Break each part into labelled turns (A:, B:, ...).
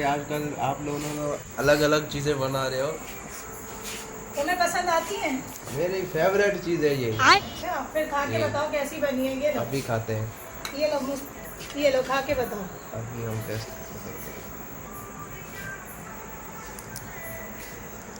A: आजकल आप लोगों ने अलग अलग चीज़ें बना रहे हो।
B: तुम्हें पसंद आती है?
A: मेरी फेवरेट चीज़ है ये।
B: अच्छा, फिर खा के
A: ये
B: बताओ कैसी बनी है। ये लो,
A: अभी खाते हैं।
B: ये लो ये लो, खा के बताओ।
A: अभी हम टेस्ट करेंगे।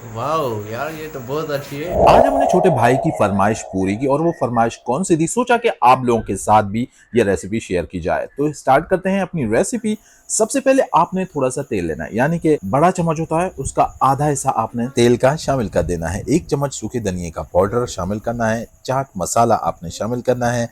A: वाह यार, ये तो बहुत अच्छी है।
C: आज हमने छोटे भाई की फरमाइश पूरी की और वो फरमाइश कौन सी थी, सोचा कि आप लोगों के साथ भी ये रेसिपी शेयर की जाए। तो स्टार्ट करते हैं अपनी रेसिपी। सबसे पहले आपने थोड़ा सा तेल लेना है, यानी कि बड़ा चम्मच होता है उसका आधा हिस्सा आपने तेल का शामिल कर देना है। 1 चम्मच सूखे धनिए का पाउडर शामिल करना है। चाट मसाला आपने शामिल करना है।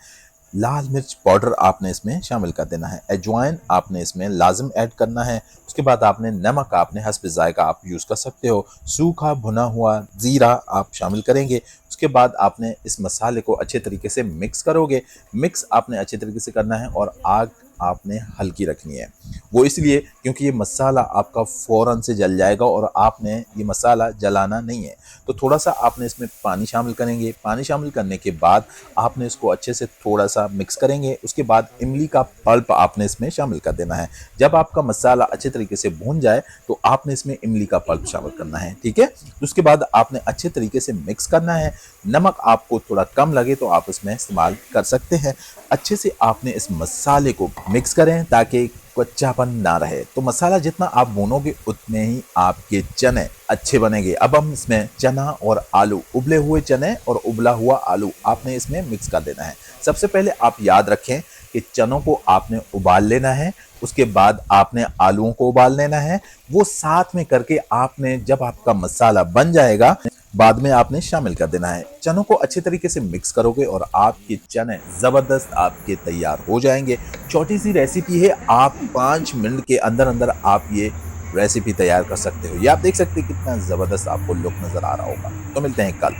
C: लाल मिर्च पाउडर आपने इसमें शामिल कर देना है। अजवाइन आपने इसमें लाजिम ऐड करना है। उसके बाद आपने नमक आपने हस्ब जायका आप यूज़ कर सकते हो। सूखा भुना हुआ ज़ीरा आप शामिल करेंगे। उसके बाद आपने इस मसाले को अच्छे तरीके से मिक्स करोगे। मिक्स आपने अच्छे तरीके से करना है और आग आपने हल्की रखनी है। वो इसलिए क्योंकि ये मसाला आपका फ़ौरन से जल जाएगा और आपने ये मसाला जलाना नहीं है। तो थोड़ा सा आपने इसमें पानी शामिल करेंगे। पानी शामिल करने के बाद आपने इसको अच्छे से थोड़ा सा मिक्स करेंगे। उसके बाद इमली का पल्प आपने इसमें शामिल कर देना है। जब आपका मसाला अच्छे तरीके से भून जाए तो आपने इसमें इमली का पल्प शामिल करना है, ठीक है। उसके बाद आपने अच्छे तरीके से मिक्स करना है। नमक आपको थोड़ा कम लगे तो आप इसमें इस्तेमाल कर सकते हैं। अच्छे से आपने इस मसाले को मिक्स करें ताकि कच्चापन ना रहे। तो मसाला जितना आप भूनोगे उतने ही आपके चने अच्छे बनेंगे। अब हम इसमें चना और आलू, उबले हुए चने और उबला हुआ आलू आपने इसमें मिक्स कर देना है। सबसे पहले आप याद रखें कि चनों को आपने उबाल लेना है, उसके बाद आपने आलूओं को उबाल लेना है। वो साथ में करके आपने जब आपका मसाला बन जाएगा बाद में आपने शामिल कर देना है। चनों को अच्छे तरीके से मिक्स करोगे और आपके चने जबरदस्त आपके तैयार हो जाएंगे। छोटी सी रेसिपी है, आप 5 मिनट के अंदर अंदर आप ये रेसिपी तैयार कर सकते हो। ये आप देख सकते हैं कितना जबरदस्त आपको लुक नजर आ रहा होगा। तो मिलते हैं कल।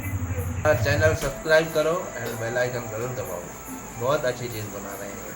A: चैनल सब्सक्राइब करो एंड बेल आइकन जरूर दबाओ। बहुत अच्छी चीज़ बना रहे हैं।